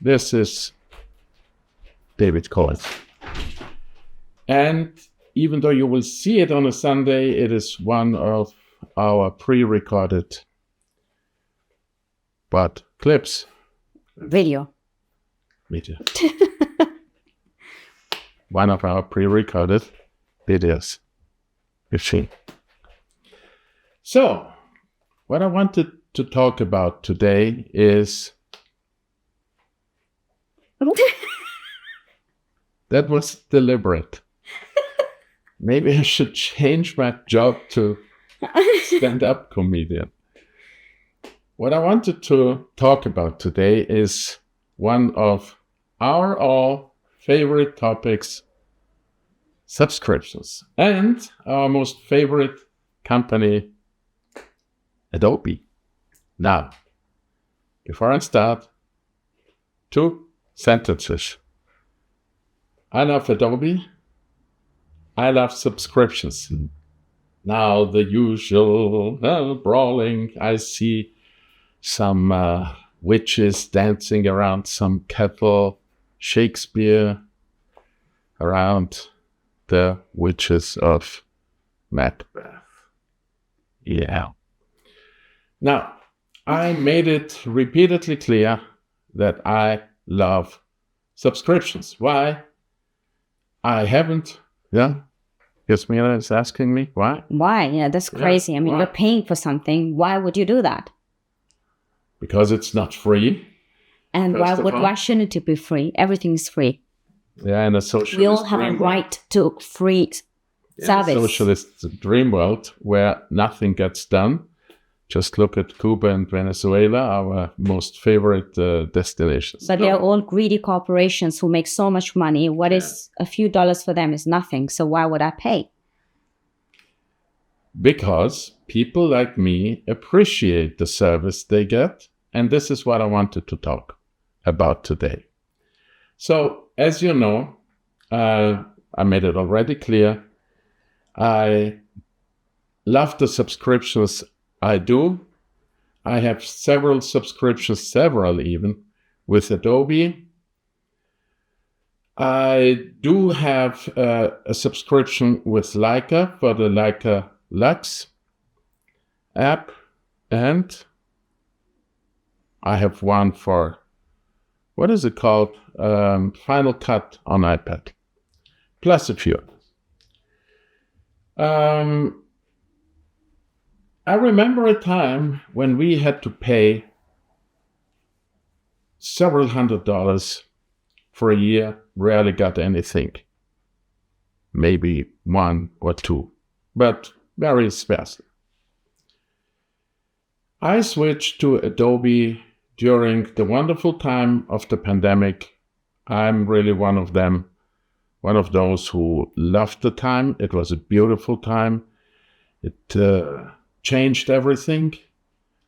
This is David Collins. And even though you will see it on a Sunday, it is one of our pre-recorded clips. Video. One of our pre-recorded videos. Machine. So, what I wanted to talk about today is that was deliberate. Maybe I should change my job to stand-up comedian. What I wanted to talk about today is one of our all favorite topics, subscriptions, and our most favorite company, Adobe. Now, before I start, 2 sentences. I love Adobe. I love subscriptions. Now, the usual brawling. I see some witches dancing around some kettle, Shakespeare around the witches of Macbeth. Yeah. Now, I made it repeatedly clear that I love subscriptions. Why? I haven't. Yeah. Yasmina is asking me why. Why? Yeah, that's crazy. Yeah, I mean, why? you're paying for something. Why would you do that? Because it's not free. And why shouldn't it be free? Everything's free. Yeah, in a socialist We all have a right to free service. Socialist dream world where nothing gets done. Just look at Cuba and Venezuela, our most favorite destinations. But they're all greedy corporations who make so much money. What is a few dollars for them is nothing. So why would I pay? Because people like me appreciate the service they get. And this is what I wanted to talk about today. So, as you know, I made it already clear. I love the subscriptions I do. I have several subscriptions, even, with Adobe. I do have a subscription with Leica for the Leica Lux app, and I have one for, what is it called? Final Cut on iPad, plus a few. I remember a time when we had to pay several $100s for a year, rarely got anything. Maybe 1 or 2, but very sparsely. I switched to Adobe during the wonderful time of the pandemic. I'm really one of those who loved the time. It was a beautiful time. It changed everything.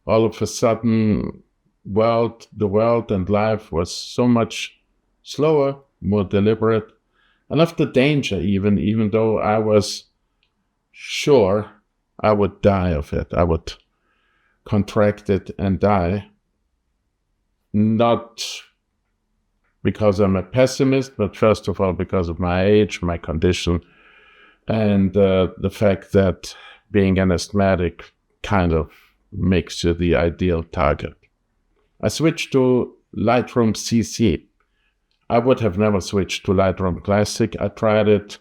All of a sudden, the world and life was so much slower, more deliberate. I loved the danger even though I was sure I would die of it. I would contract it and die. Not because I'm a pessimist, but first of all because of my age, my condition, and the fact that being an asthmatic kind of makes you the ideal target. I switched to Lightroom CC. I would have never switched to Lightroom Classic. I tried it,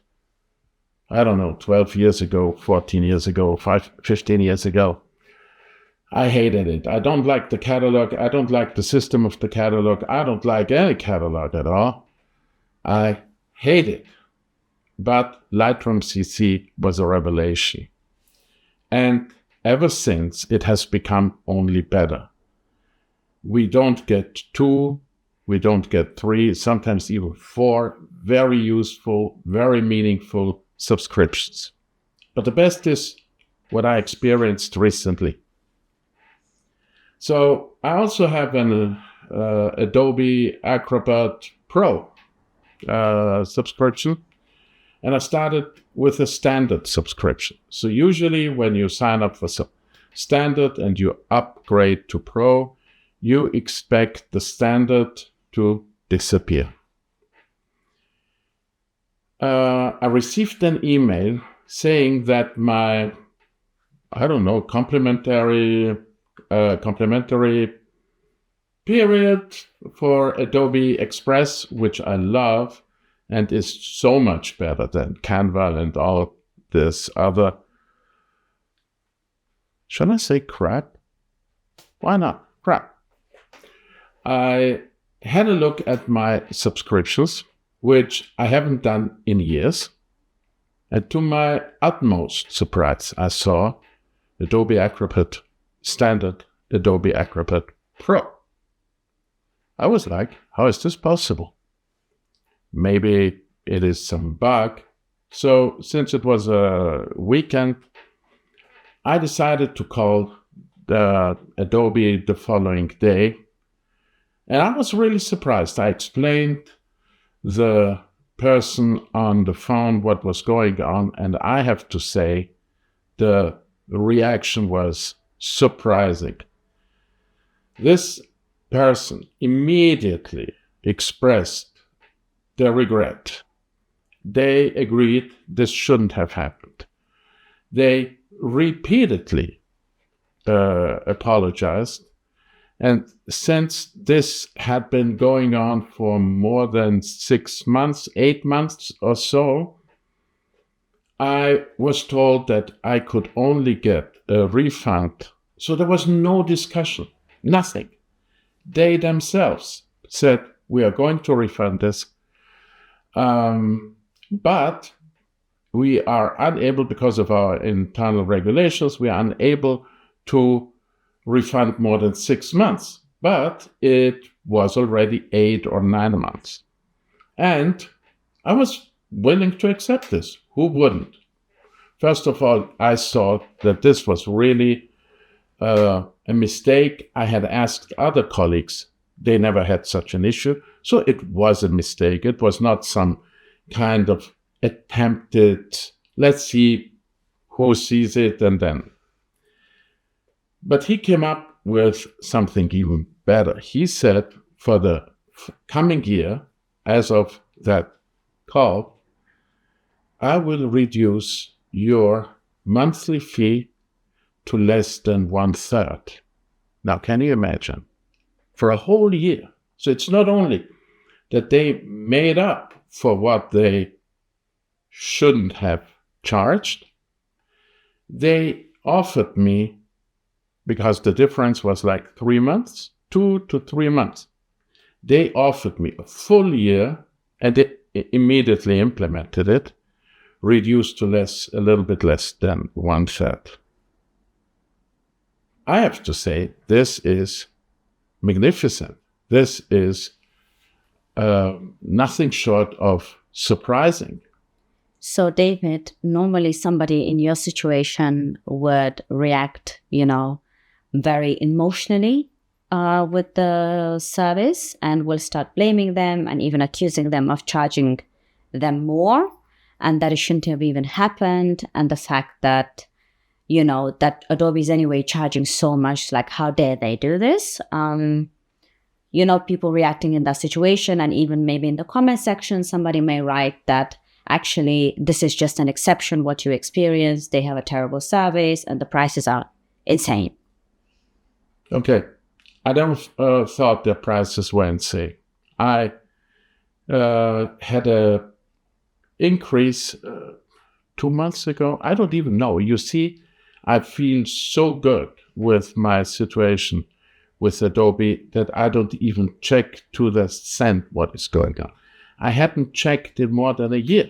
12 years ago, 14 years ago, 15 years ago. I hated it. I don't like the catalog. I don't like the system of the catalog. I don't like any catalog at all. I hate it. But Lightroom CC was a revelation. And ever since, it has become only better. We don't get 2, we don't get 3, sometimes even 4 very useful, very meaningful subscriptions. But the best is what I experienced recently. So I also have an Adobe Acrobat Pro subscription. And I started with a standard subscription. So usually when you sign up for standard and you upgrade to Pro, you expect the standard to disappear. I received an email saying that my, complimentary period for Adobe Express, which I love and is so much better than Canva and all this other, shall I say crap? Why not? Crap. I had a look at my subscriptions, which I haven't done in years. And to my utmost surprise, I saw Adobe Acrobat Standard, Adobe Acrobat Pro. I was like, how is this possible? Maybe it is some bug. So since it was a weekend, I decided to call Adobe the following day. And I was really surprised. I explained the person on the phone what was going on, and I have to say the reaction was surprising. This person immediately expressed their regret. They agreed this shouldn't have happened. They repeatedly apologized. And since this had been going on for more than 6 months, 8 months or so, I was told that I could only get a refund. So there was no discussion, nothing. They themselves said, we are going to refund this, but we are unable, because of our internal regulations, we are unable to refund more than 6 months, but it was already 8 or 9 months. And I was willing to accept this. Who wouldn't? First of all, I saw that this was really a mistake. I had asked other colleagues. They never had such an issue. So it was a mistake. It was not some kind of attempted, let's see who sees it and then. But he came up with something even better. He said for the coming year, as of that call, I will reduce your monthly fee to less than 1/3. Now, can you imagine? For a whole year. So it's not only that they made up for what they shouldn't have charged, they offered me, because the difference was like 3 months, 2 to 3 months. They offered me a full year, and they immediately implemented it, reduced to a little bit less than 1/3. I have to say, this is magnificent. This is nothing short of surprising. So, David, normally somebody in your situation would react, very emotionally with the service and will start blaming them and even accusing them of charging them more, and that it shouldn't have even happened. And the fact that, that Adobe is anyway charging so much, like, how dare they do this? People reacting in that situation, and even maybe in the comment section, somebody may write that actually this is just an exception, what you experienced. They have a terrible service and the prices are insane. Okay. I don't thought the prices were insane. I had a increase 2 months ago. I don't even know. You see, I feel so good with my situation with Adobe that I don't even check to the cent what is going on. I hadn't checked in more than a year.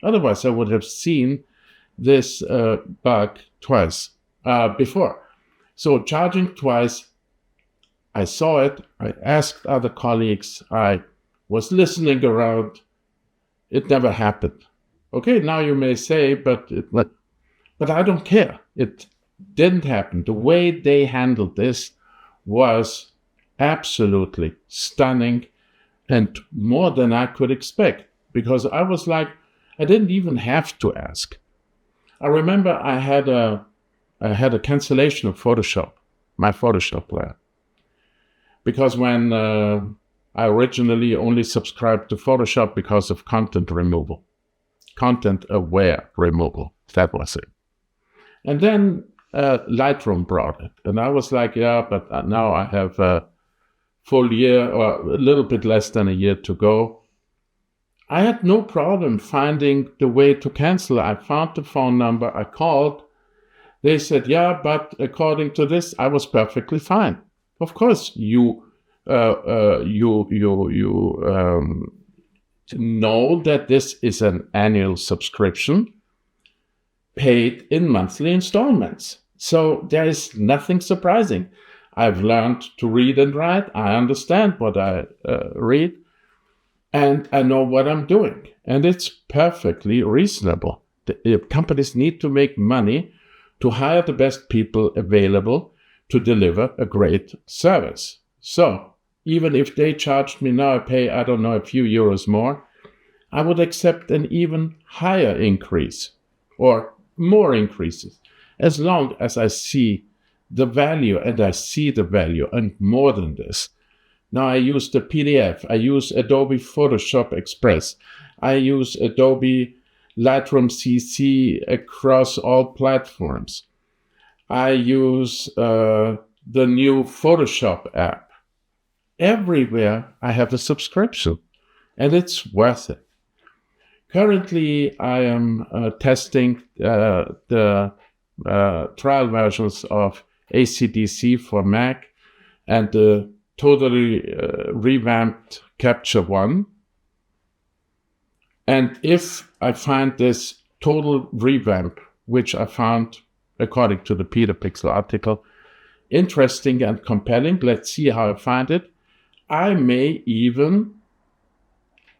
Otherwise, I would have seen this bug twice before. So charging twice, I saw it. I asked other colleagues. I was listening around. It never happened. Okay, now you may say, but I don't care. It didn't happen. The way they handled this was absolutely stunning and more than I could expect, because I was like, I didn't even have to ask. I remember I had a cancellation of Photoshop, my Photoshop plan, because when I originally only subscribed to Photoshop because of content removal, content-aware removal. That was it. And then Lightroom brought it. And I was like, yeah, but now I have a full year or a little bit less than a year to go. I had no problem finding the way to cancel. I found the phone number. I called. They said, yeah, but according to this, I was perfectly fine. Of course, you know that this is an annual subscription paid in monthly installments. So there is nothing surprising. I've learned to read and write. I understand what I read, and I know what I'm doing. And it's perfectly reasonable. The companies need to make money to hire the best people available to deliver a great service. So even if they charged me now, I pay, I don't know, a few euros more, I would accept an even higher increase or more increases, as long as I see the value, and I see the value, and more than this. Now I use the PDF, I use Adobe Photoshop Express, I use Adobe Lightroom CC across all platforms. I use the new Photoshop app. Everywhere I have a subscription, and it's worth it. Currently, I am testing the trial versions of AC/DC for Mac and the totally revamped Capture One. And if I find this total revamp, which I found, according to the Peter Pixel article, interesting and compelling, let's see how I find it, I may even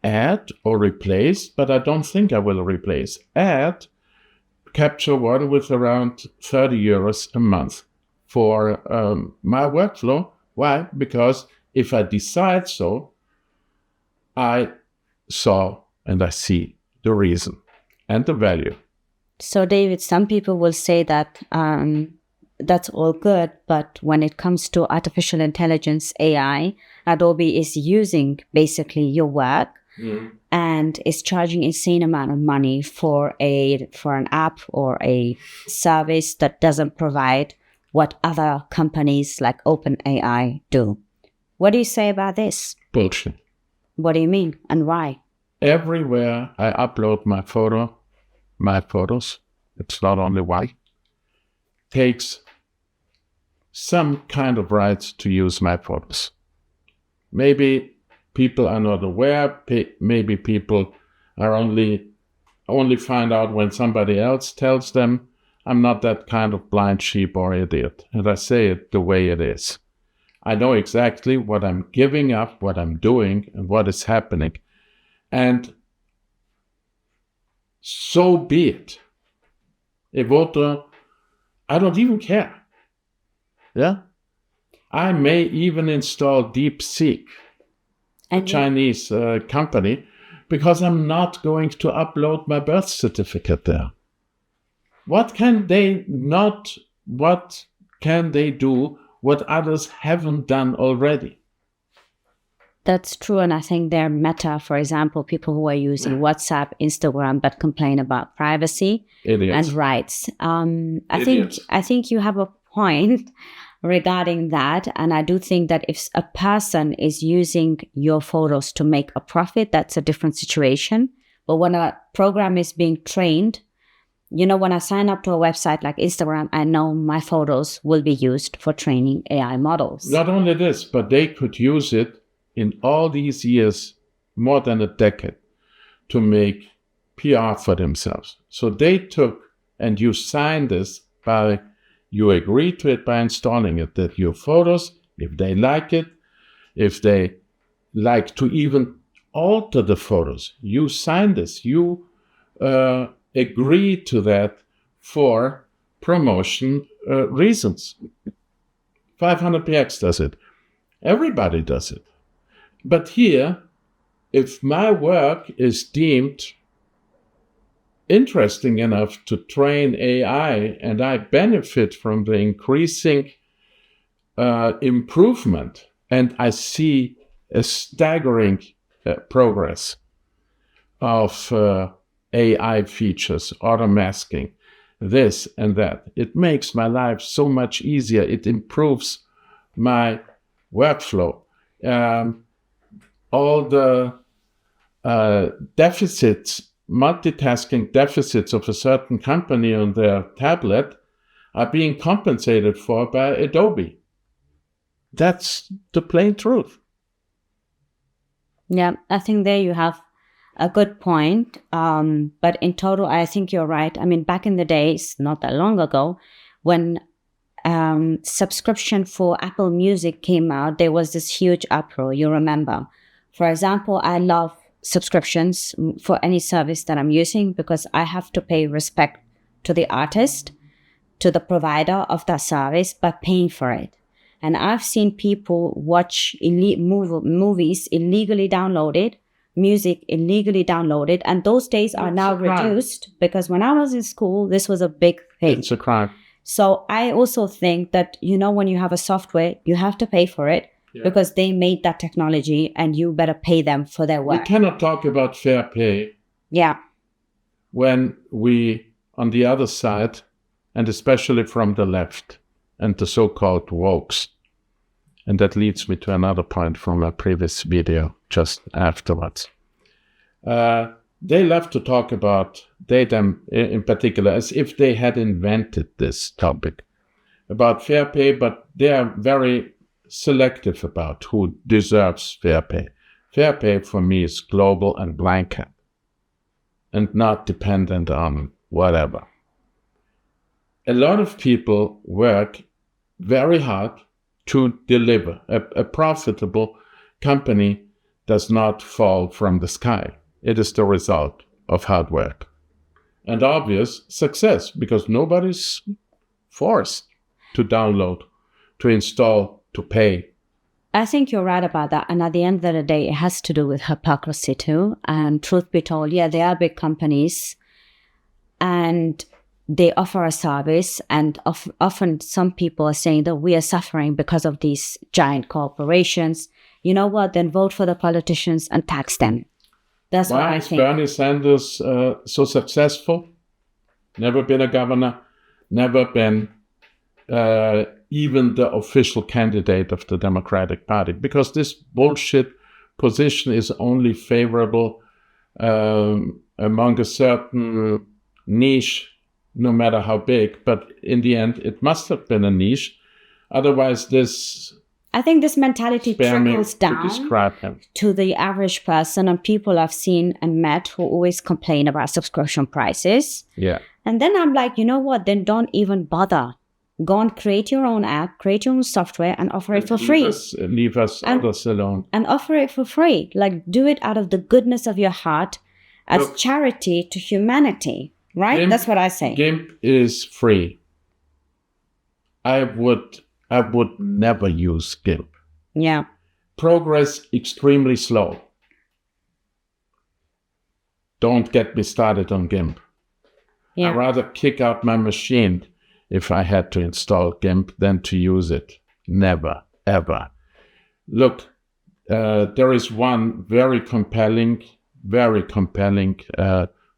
add or replace, but I don't think I will replace, add Capture One with around 30 euros a month for my workflow. Why? Because if I decide so, I saw and I see the reason and the value. So, David, some people will say that that's all good, but when it comes to artificial intelligence, AI, Adobe is using basically your work and is charging insane amount of money for an app or a service that doesn't provide what other companies like OpenAI do. What do you say about this? Bullshit. What do you mean and why? Everywhere I upload my photos, it's not only white, takes some kind of rights to use my photos. Maybe people are not aware, maybe people are only find out when somebody else tells them. I'm not that kind of blind sheep or idiot, and I say it the way it is. I know exactly what I'm giving up, what I'm doing, and what is happening. And so be it. Evoto, I don't even care. Yeah? I may even install DeepSeek, a Chinese company, because I'm not going to upload my birth certificate there. What can they do what others haven't done already? That's true. And I think they're Meta, for example, people who are using WhatsApp, Instagram, but complain about privacy Idiots. and rights. I think you have a point regarding that. And I do think that if a person is using your photos to make a profit, that's a different situation. But when a program is being trained, when I sign up to a website like Instagram, I know my photos will be used for training AI models. Not only this, but they could use it in all these years, more than a decade, to make PR for themselves. So they took, and you signed this you agree to it by installing it, that your photos, if they like it, if they like to even alter the photos, you sign this, you agree to that for promotion reasons. 500px does it. Everybody does it. But here, if my work is deemed interesting enough to train AI and I benefit from the increasing improvement, and I see a staggering progress of AI features, auto masking, this and that. It makes my life so much easier. It improves my workflow. All the deficits, multitasking deficits of a certain company on their tablet are being compensated for by Adobe. That's the plain truth. Yeah, I think there you have a good point. But in total, I think you're right. I mean, back in the days, not that long ago, when subscription for Apple Music came out, there was this huge uproar. You remember? For example, I love subscriptions for any service that I'm using because I have to pay respect to the artist, to the provider of that service by paying for it. And I've seen people watch movies illegally downloaded, music illegally downloaded, and those days are now reduced because when I was in school, this was a big thing. It's a crime. So I also think that, when you have a software, you have to pay for it because they made that technology and you better pay them for their work. We cannot talk about fair pay when we, on the other side, and especially from the left and the so-called wokes. And that leads me to another point from a previous video just afterwards. They love to talk about data in particular as if they had invented this topic about fair pay, but they are very selective about who deserves fair pay. Fair pay for me is global and blanket and not dependent on whatever. A lot of people work very hard to deliver. A profitable company does not fall from the sky. It is the result of hard work and obvious success because nobody's forced to download, to install, to pay. I think you're right about that. And at the end of the day, it has to do with hypocrisy too. And truth be told, they are big companies and they offer a service, and often some people are saying that we are suffering because of these giant corporations. You know what? Then vote for the politicians and tax them. That's what I think. Why is Bernie Sanders so successful? Never been a governor, never been even the official candidate of the Democratic Party, because this bullshit position is only favorable among a certain niche, no matter how big, but in the end, it must have been a niche. Otherwise, I think this mentality trickles down to the average person and people I've seen and met who always complain about subscription prices. Yeah. And then I'm like, you know what? Then don't even bother. Go and create your own app, create your own software and offer it for free. Leave us others alone. And offer it for free. Like, do it out of the goodness of your heart as charity to humanity. Right? GIMP, that's what I say. GIMP is free. I would never use GIMP. Yeah. Progress extremely slow. Don't get me started on GIMP. Yeah. I'd rather kick out my machine if I had to install GIMP than to use it. Never, ever. Look, there is one very compelling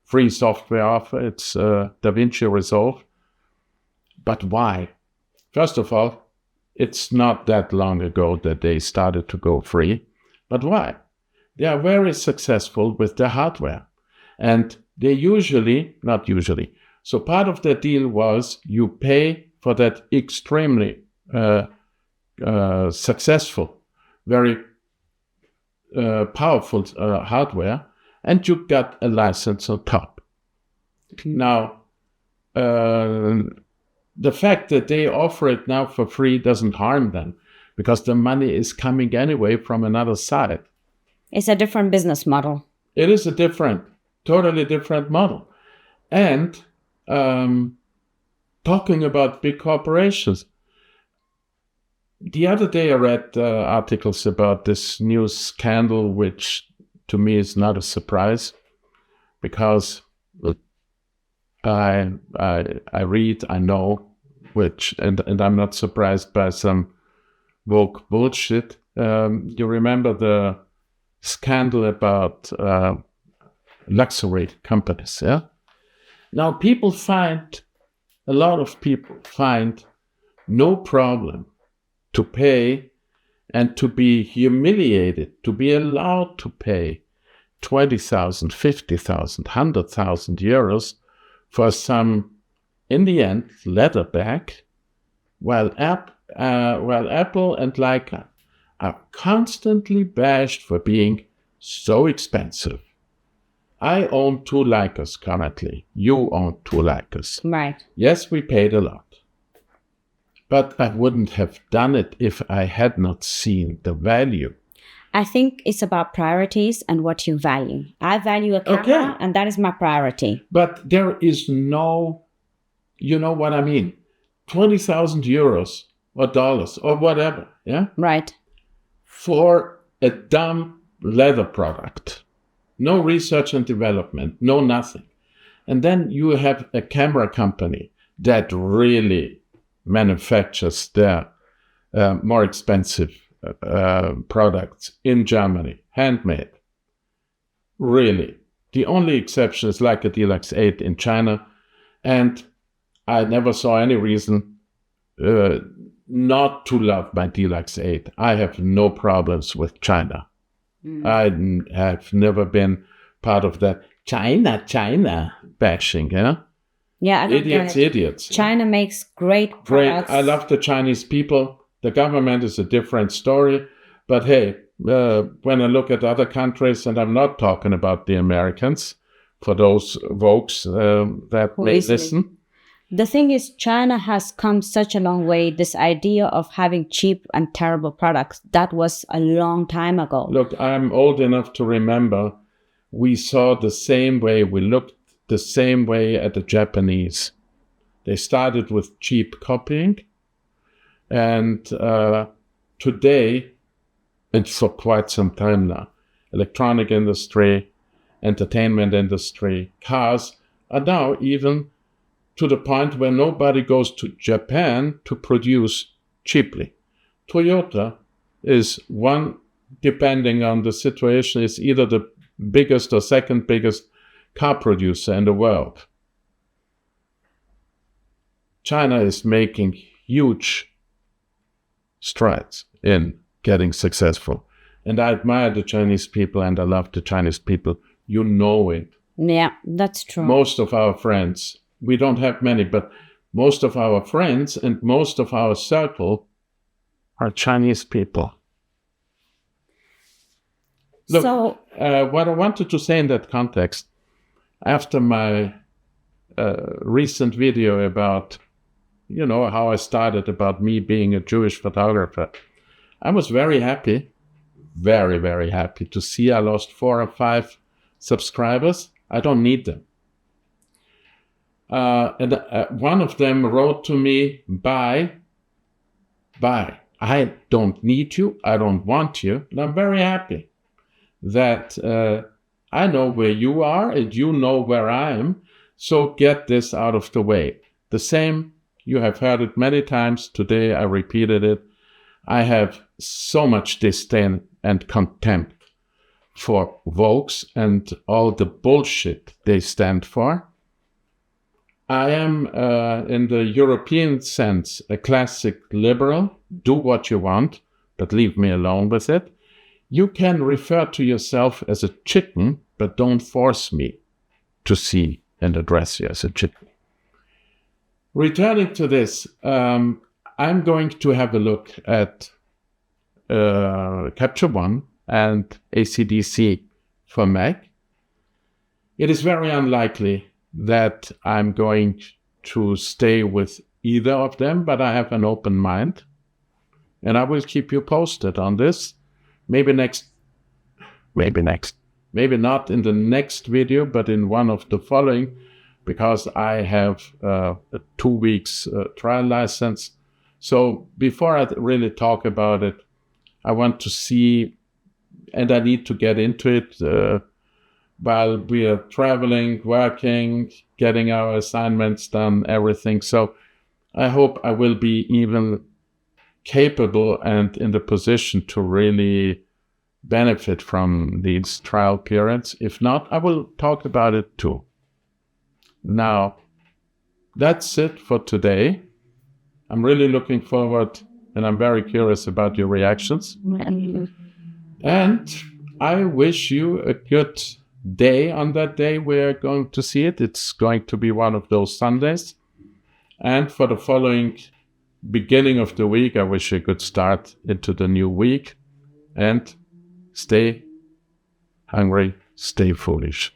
free software offer. It's DaVinci Resolve. But why? First of all, it's not that long ago that they started to go free. But why? They are very successful with their hardware. And they not usually. So part of the deal was you pay for that extremely successful, very powerful hardware, and you got a license on top. Now, the fact that they offer it now for free doesn't harm them because the money is coming anyway from another side. It's a different business model. It is a totally different model. And talking about big corporations, the other day I read articles about this new scandal, which to me is not a surprise because I read, I know, and I'm not surprised by some woke bullshit you remember the scandal about luxury companies, yeah? Now a lot of people find no problem to pay and to be humiliated, to be allowed to pay 20,000, 50,000, 100,000 euros for some, in the end, leather bag, while Apple and Leica are constantly bashed for being so expensive. I own 2 Leicas currently. You own 2 Leicas. Right. Yes, we paid a lot. But I wouldn't have done it if I had not seen the value. I think it's about priorities and what you value. I value a camera, and that is my priority. But there is no, you know what I mean, 20,000 euros or dollars or whatever, yeah? Right. For a dumb leather product. No research and development, no nothing. And then you have a camera company that really manufactures their more expensive products in Germany, handmade. Really. The only exception is like a Deluxe 8 in China. And I never saw any reason not to love my Deluxe 8. I have no problems with China. I have never been part of that China bashing, yeah? Yeah, I don't get it. Idiots. China makes great products. I love the Chinese people. The government is a different story. But hey, when I look at other countries, and I'm not talking about the Americans, for those folks that may listen. The thing is, China has come such a long way. This idea of having cheap and terrible products, that was a long time ago. Look, I'm old enough to remember we saw the same way, we looked the same way at the Japanese. They started with cheap copying. And today, and for quite some time now, electronic industry, entertainment industry, cars are now even to the point where nobody goes to Japan to produce cheaply. Toyota is one, depending on the situation, is either the biggest or second biggest car producer in the world. China is making huge strides in getting successful. And I admire the Chinese people and I love the Chinese people. You know it. Yeah, that's true. Most of our friends, we don't have many, but most of our friends and most of our circle are Chinese people. Look, what I wanted to say in that context, after my recent video about, you know, how I started about me being a Jewish photographer, I was very happy, very, very happy to see I lost 4 or 5 subscribers. I don't need them. And one of them wrote to me, bye. I don't need you. I don't want you. And I'm very happy that I know where you are and you know where I am. So get this out of the way. The same, you have heard it many times. Today I repeated it. I have so much disdain and contempt for Vogues and all the bullshit they stand for. I am, in the European sense, a classic liberal. Do what you want, but leave me alone with it. You can refer to yourself as a chicken, but don't force me to see and address you as a chicken. Returning to this, I'm going to have a look at Capture One and AC/DC for Mac. It is very unlikely that I'm going to stay with either of them, but I have an open mind. And I will keep you posted on this. Maybe not in the next video, but in one of the following, because I have a 2 weeks trial license. So before I really talk about it, I want to see, and I need to get into it while we are traveling, working, getting our assignments done, everything. So I hope I will be even capable and in the position to really benefit from these trial periods. If not, I will talk about it too. Now, that's it for today. I'm really looking forward and I'm very curious about your reactions. And I wish you a good day on that day we're going to see it. It's going to be one of those Sundays. And for the following beginning of the week, I wish you a good start into the new week. And stay hungry, stay foolish.